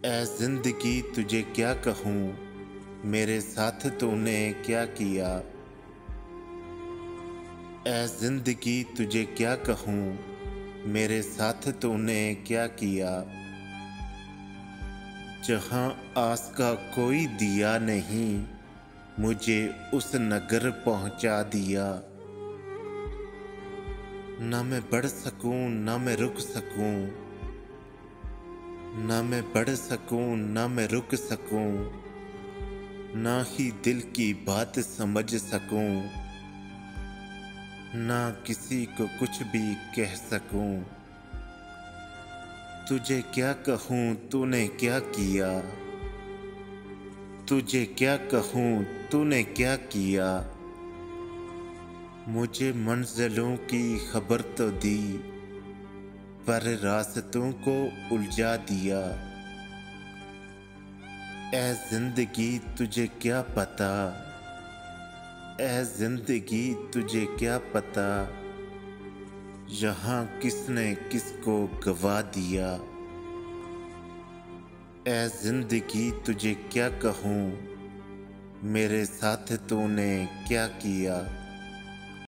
ऐ जिंदगी तुझे क्या कहूँ, मेरे साथ तूने क्या किया। ऐ जिंदगी तुझे क्या कहूँ, मेरे साथ तूने क्या किया। जहाँ आस का कोई दिया नहीं, मुझे उस नगर पहुँचा दिया। न मैं बढ़ सकूँ न मैं रुक सकूँ, न मैं बढ़ सकूँ न मैं रुक सकूँ, ना ही दिल की बात समझ सकूँ, ना किसी को कुछ भी कह सकूँ। तुझे क्या कहूँ तूने क्या किया, तुझे क्या कहूँ तूने क्या किया। मुझे मंजिलों की खबर तो दी, पर रास्तों को उलझा दिया। ऐ जिंदगी तुझे क्या पता, ऐ जिंदगी तुझे क्या पता, यहाँ किसने किसको गवा दिया। ऐ जिंदगी तुझे क्या कहूँ, मेरे साथ तूने क्या किया।